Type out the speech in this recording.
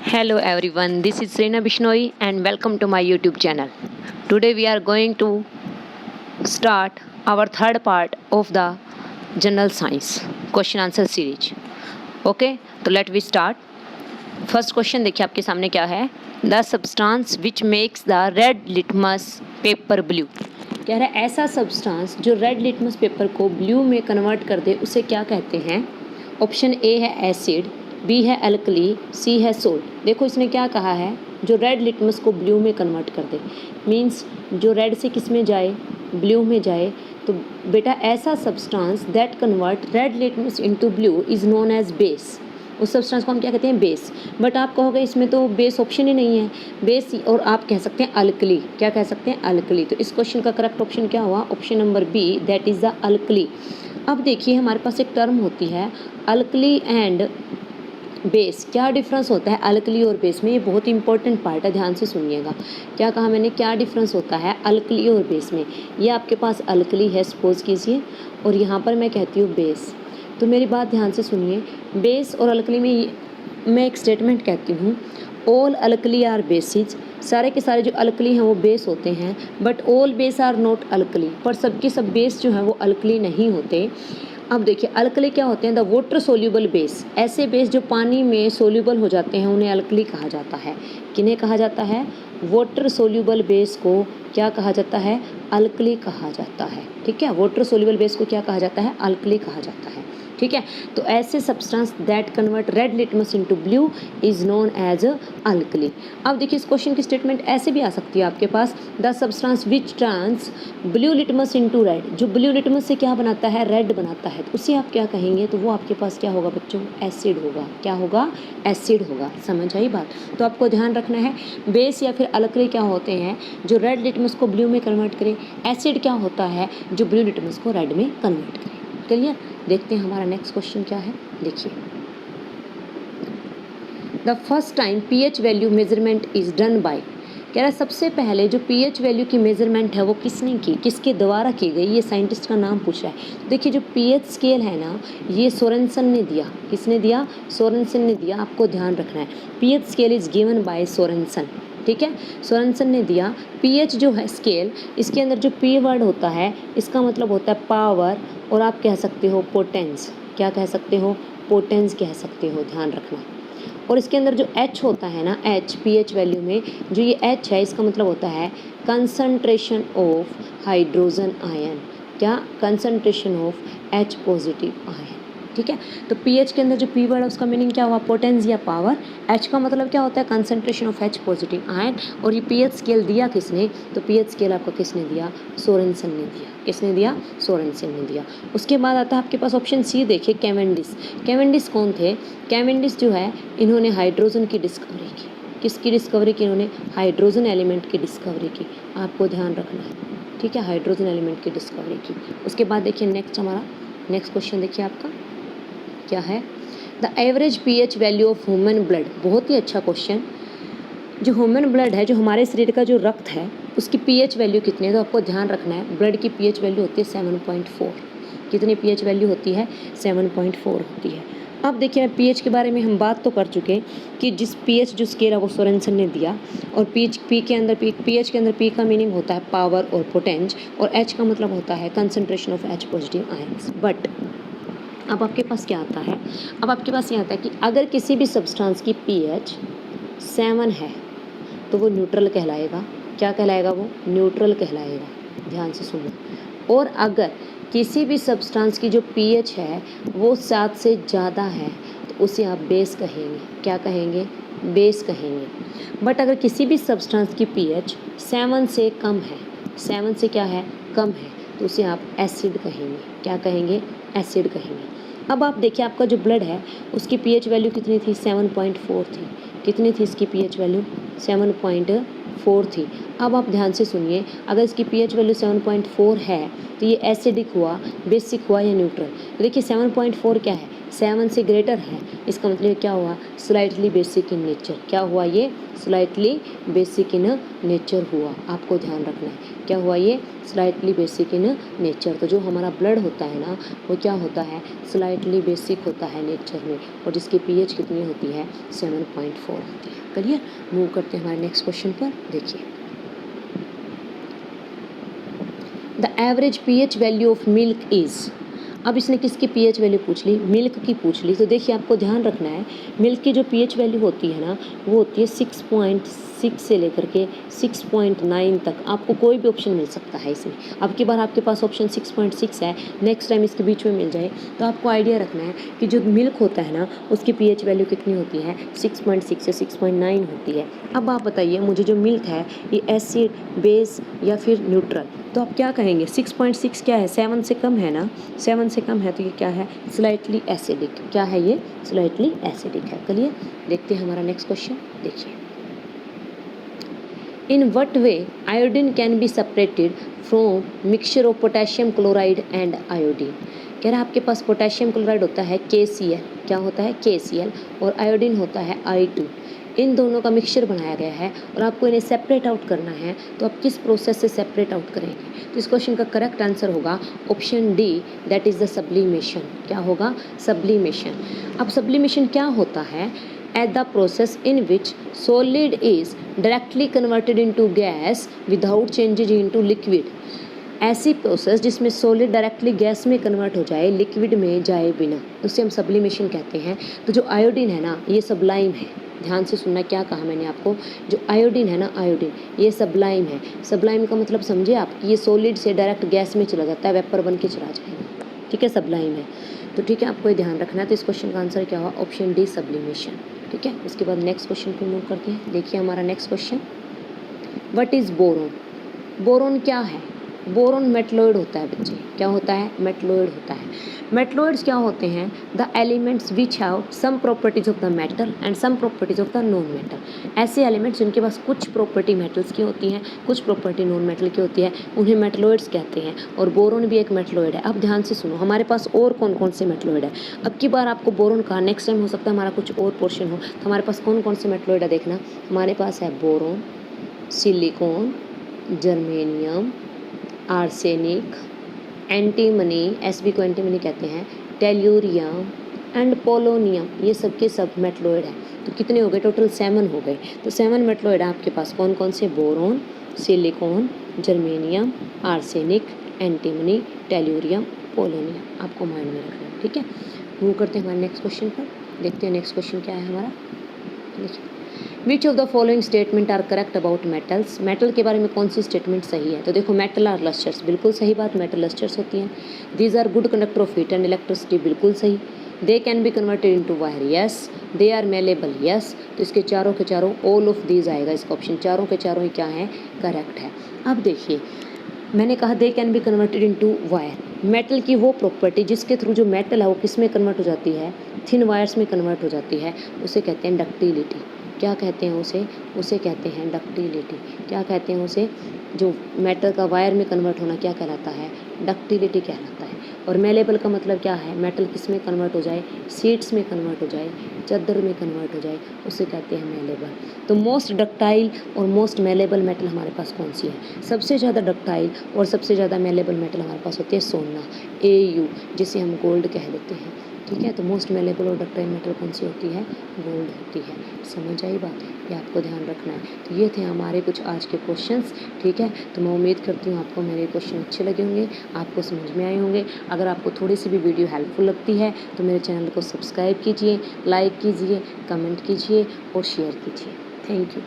Hello everyone, this is Reena Bishnoi and welcome to my YouTube channel. Today we are going to start our third part of the General Science question answer series. Okay, तो let we start. First question देखिए आपके सामने क्या है. The substance which makes the red litmus paper blue. कह रहा है ऐसा सब्सटेंस जो रेड लिटमस पेपर को ब्लू में कन्वर्ट कर दे उसे क्या कहते हैं. ऑप्शन ए है एसिड, बी है अल्कली, सी है सोल्ट. देखो इसने क्या कहा है, जो रेड लिटमस को ब्लू में कन्वर्ट कर दे. मीन्स जो रेड से किस में जाए, ब्लू में जाए. तो बेटा ऐसा substance that convert red litmus into blue is known as base. उस सब्सटेंस को हम क्या कहते हैं, बेस. बट आप कहोगे इसमें तो बेस ऑप्शन ही नहीं है. बेस और आप कह सकते हैं अल्कली. क्या कह सकते हैं, अल्कली. तो इस क्वेश्चन का करेक्ट ऑप्शन क्या हुआ, option number B, that is the alkali. अब देखिए हमारे पास एक टर्म होती है अल्कली एंड बेस. क्या डिफरेंस होता है अल्कली और बेस में, ये बहुत इंपॉर्टेंट पार्ट है, ध्यान से सुनिएगा. क्या कहा मैंने, क्या डिफरेंस होता है अल्कली और बेस में. ये आपके पास अल्कली है सपोज कीजिए, और यहाँ पर मैं कहती हूँ बेस. तो मेरी बात ध्यान से सुनिए. बेस और अल्कली में मैं एक स्टेटमेंट कहती हूँ, ऑल अल्कली आर बेसिस. सारे के सारे जो अल्कली हैं वो बेस होते हैं. But all base are not alkali. पर सबके सब बेस जो हैं वो अल्कली नहीं होते. अब देखिए अल्कली क्या होते हैं, द वाटर सोल्यूबल बेस. ऐसे बेस जो पानी में सोल्यूबल हो जाते हैं उन्हें अल्कली कहा जाता है. किन्हें कहा जाता है, वाटर सोल्यूबल बेस को क्या कहा जाता है, अल्कली कहा जाता है. ठीक है, वाटर सोल्यूबल बेस को क्या कहा जाता है, अल्कली कहा जाता है. ठीक है, तो ऐसे substance that convert red litmus into blue is known as alkali. अब देखिए इस क्वेश्चन की स्टेटमेंट ऐसे भी आ सकती है आपके पास, the substance which turns blue litmus into red. जो ब्लू लिटमस से क्या बनाता है, रेड बनाता है. तो उसे आप क्या कहेंगे, तो वो आपके पास क्या होगा बच्चों, एसिड होगा. क्या होगा, एसिड होगा. समझ आई बात. तो आपको ध्यान रखना है बेस या फिर अल्कली क्या होते हैं जो रेड लिटमस को ब्लू में कन्वर्ट करे. एसिड क्या होता है जो ब्लू लिटमस को रेड में कन्वर्ट करे. क्लियर. देखते हैं हमारा नेक्स्ट क्वेश्चन क्या है. देखिए, the first time pH value measurement is done by. कह रहा है सबसे पहले जो पीएच वैल्यू की मेजरमेंट है वो किसने की, किसके द्वारा की गई, ये साइंटिस्ट का नाम पूछ रहा है. देखिए जो पीएच स्केल है ना, ये सोरेनसन ने दिया. किसने दिया, सोरेनसन ने दिया. आपको ध्यान रखना है pH scale is given by Sorensen. ठीक है, सोरेनसन ने दिया. पीएच जो है स्केल, इसके अंदर जो पी वर्ड होता है इसका मतलब होता है पावर, और आप कह सकते हो पोटेंस. क्या कह सकते हो, पोटेंस कह सकते हो. ध्यान रखना. और इसके अंदर जो एच होता है ना, एच पीएच वैल्यू में जो ये एच है इसका मतलब होता है कंसंट्रेशन ऑफ हाइड्रोजन आयन. क्या, concentration of H positive ion. ठीक है, तो पीएच के अंदर जो पी वर्ड है उसका मीनिंग क्या हुआ, पोटेंस या पावर. एच का मतलब क्या होता है, concentration of H positive ion. और ये पीएच स्केल दिया किसने, तो पीएच स्केल आपको किसने दिया, सोरेनसन ने दिया. किसने दिया, सोरेनसन ने दिया. उसके बाद आता है आपके पास ऑप्शन सी. देखिए कैवेंडिश. कैवेंडिश कौन थे, कैवेंडिश जो है इन्होंने हाइड्रोजन की डिस्कवरी की. किसकी डिस्कवरी की, इन्होंने हाइड्रोजन एलिमेंट की डिस्कवरी की. आपको ध्यान रखना है. ठीक है, हाइड्रोजन एलिमेंट की डिस्कवरी की. उसके बाद देखिए नेक्स्ट हमारा नेक्स्ट क्वेश्चन देखिए आपका क्या है, the average pH value of human blood. बहुत ही अच्छा क्वेश्चन. जो ह्यूमन ब्लड है, जो हमारे शरीर का जो रक्त है उसकी पीएच वैल्यू कितनी है, तो आपको ध्यान रखना है ब्लड की पीएच वैल्यू होती है 7.4. कितनी पीएच वैल्यू होती है, 7.4 होती है. अब देखिए पीएच के बारे में हम बात तो कर चुके कि जिस पीएच जो स्केल है वो सोरेनसन ने दिया. और पीएच के अंदर पीएच के अंदर पी का मीनिंग होता है पावर और पोटेंस, और एच का मतलब होता है concentration of H positive ions. But अब आपके पास क्या आता है, अब आपके पास ये आता है कि अगर किसी भी सब्सटेंस की पीएच 7 है तो वो न्यूट्रल कहलाएगा. क्या कहलाएगा, वो न्यूट्रल कहलाएगा. ध्यान से सुनो. और अगर किसी भी सब्सटेंस की जो पीएच है वो 7 से ज़्यादा है तो उसे आप बेस कहेंगे. क्या कहेंगे, बेस कहेंगे. बट अगर किसी भी सब्सटेंस की पीएच 7 से कम है, 7 से क्या है, कम है, तो उसे आप एसिड कहेंगे. क्या कहेंगे, एसिड कहेंगे. अब आप देखिए आपका जो ब्लड है उसकी पीएच वैल्यू कितनी थी, 7.4 थी. कितनी थी इसकी पीएच वैल्यू, 7.4 थी. अब आप ध्यान से सुनिए, अगर इसकी पीएच वैल्यू 7.4 है तो ये एसिडिक हुआ, बेसिक हुआ या न्यूट्रल. तो देखिए 7.4 क्या है, 7 से ग्रेटर है. इसका मतलब क्या हुआ, स्लाइटली बेसिक इन नेचर. क्या हुआ, ये स्लाइटली बेसिक इन नेचर हुआ. आपको ध्यान रखना है. क्या हुआ ये, स्लाइटली बेसिक इन नेचर। तो जो हमारा ब्लड होता है ना वो क्या होता है, स्लाइटली बेसिक होता है नेचर में, और जिसकी पीएच कितनी होती है, 7.4 होती है। क्लियर। मूव करते हैं हमारे नेक्स्ट क्वेश्चन पर। देखिए, the average pH value of milk is. अब इसने किसकी पीएच वैल्यू पूछ ली, मिल्क की पूछ ली। तो देखिए आपको ध्यान रखना है, मिल्क की जो पीएच वैल्यू होती है ना वो होती है 6.6 से लेकर के 6.9 तक। आपको कोई भी ऑप्शन मिल सकता है इसमें। अब की बार आपके पास ऑप्शन 6.6 है, नेक्स्ट टाइम इसके बीच में मिल जाए तो आपको आइडिया रखना है कि जो मिल्क होता है ना उसकी पीएच वैल्यू कितनी होती है, 6.6 से 6.9 होती है। अब आप बताइए मुझे जो मिल्क है ये एसिड, बेस या फिर न्यूट्रल, तो आप क्या कहेंगे, 6.6 क्या है, 7 से कम है ना, 7 से कम है तो ये क्या है, स्लाइटली एसिडिक। क्या है ये, स्लाइटली एसिडिक है। चलिए देखते हैं हमारा नेक्स्ट क्वेश्चन। देखिए, in what way iodine can be separated from mixture of potassium chloride and iodine. कह रहा है आपके पास पोटेशियम क्लोराइड होता है KCl, क्या होता है KCl, और आयोडीन होता है I2। इन दोनों का मिक्सचर बनाया गया है और आपको इन्हें सेपरेट आउट करना है, तो आप किस प्रोसेस से सेपरेट आउट करेंगे। तो इस क्वेश्चन का करेक्ट आंसर होगा option D, that is the sublimation. क्या होगा, सब्लिमेशन। अब सब्लिमेशन क्या होता है, at the process in which solid is directly converted into gas without changes into liquid. ऐसी प्रोसेस जिसमें सॉलिड डायरेक्टली गैस में कन्वर्ट हो जाए, लिक्विड में जाए बिना, उसे हम सब्लिमेशन कहते हैं। तो जो आयोडीन है ना ये सबलाइम है, ध्यान से सुनना क्या कहा मैंने आपको, जो आयोडीन है ना आयोडीन ये सबलाइम है। सबलाइम का मतलब समझे आप कि ये सॉलिड से डायरेक्ट गैस में चला जाता है, वेपर बन के चला जाएगा, ठीक है, सबलाइम है। तो ठीक है, आपको ये ध्यान रखना है। तो इस क्वेश्चन का आंसर क्या हुआ, ऑप्शन डी, सब्लिमेशन। ठीक है, उसके बाद नेक्स्ट क्वेश्चन पे मूव करते हैं। देखिए हमारा next question, what is boron. Boron क्या है, बोरोन मेटलॉइड होता है बच्चे। क्या होता है, मेटलॉइड होता है। मेटलॉइड्स क्या होते हैं, the elements which have some properties of the metal and some properties of the non metal. ऐसे एलिमेंट्स जिनके पास कुछ प्रॉपर्टी मेटल्स की होती हैं, कुछ प्रॉपर्टी नॉन मेटल की होती है, उन्हें मेटलॉइड्स कहते हैं। और बोरोन भी एक मेटलॉइड है। अब ध्यान से सुनो, हमारे पास और कौन कौन से मेटलॉइड है। अब की बार आपको बोरोन का, नेक्स्ट टाइम हो सकता है हमारा कुछ और पोर्शन हो, तो हमारे पास कौन कौन से मेटलॉइड है देखना। हमारे पास है boron, silicon, germanium, arsenic, antimony, SB को एंटीमनी कहते हैं, टेल्यूरियम एंड पोलोनियम, ये सब के सब मेटलॉइड है। तो कितने हो गए, टोटल 7 हो गए। तो 7 मेटलॉइड है आपके पास। कौन कौन से, boron, silicon, germanium, arsenic, antimony, tellurium, polonium. आपको माइंड में रखना है, ठीक है। मूव करते हैं हमारे नेक्स्ट क्वेश्चन पर। देखते हैं नेक्स्ट क्वेश्चन क्या है हमारा। देखिए, which of the following statement are correct about metals. Metal के बारे में कौन सी स्टेटमेंट सही है। तो देखो, मेटल आर लस्टर्स, बिल्कुल सही बात, मेटल लस्टर्स होती हैं। These are good conductor of heat and electricity, बिल्कुल सही। They can be converted into wire, yes. They are malleable, yes. तो इसके चारों के चारों ऑल ऑफ दीज आएगा इसका ऑप्शन, चारों के चारों ही क्या है, करेक्ट है। अब देखिए, मैंने कहा दे can be converted into wire. Metal की वो प्रॉपर्टी जिसके थ्रू जो मेटल है वो किस में कन्वर्ट हो जाती है, थिन वायर्स में कन्वर्ट हो जाती है, उसे कहते हैं डक्टिलिटी। क्या कहते हैं उसे कहते हैं डक्टिलिटी। क्या कहते हैं उसे, जो मेटल का वायर में कन्वर्ट होना क्या कहलाता है, डक्टिलिटी कहलाता है। और मेलेबल का मतलब क्या है, मेटल किस में कन्वर्ट हो जाए, शीट्स में कन्वर्ट हो जाए, चादर में कन्वर्ट हो जाए, उसे कहते हैं मेलेबल। तो मोस्ट डक्टाइल और मोस्ट मेलेबल मेटल हमारे पास कौन सी है, सबसे ज़्यादा डक्टाइल और सबसे ज़्यादा मेलेबल मेटल हमारे पास होती है सोना, AU, जिसे हम गोल्ड कह देते हैं, ठीक है। तो मोस्ट मेलेबल और डक्टाइल मेटल कौन सी होती है, गोल्ड होती है। समझ आई बात, ये आपको ध्यान रखना है। तो ये थे हमारे कुछ आज के क्वेश्चंस, ठीक है। तो मैं उम्मीद करती हूँ आपको मेरे क्वेश्चन अच्छे लगे होंगे, आपको समझ में आए होंगे। अगर आपको थोड़ी सी भी वीडियो हेल्पफुल लगती है तो मेरे चैनल को सब्सक्राइब कीजिए, लाइक कीजिए, कमेंट कीजिए और शेयर कीजिए। Thank you.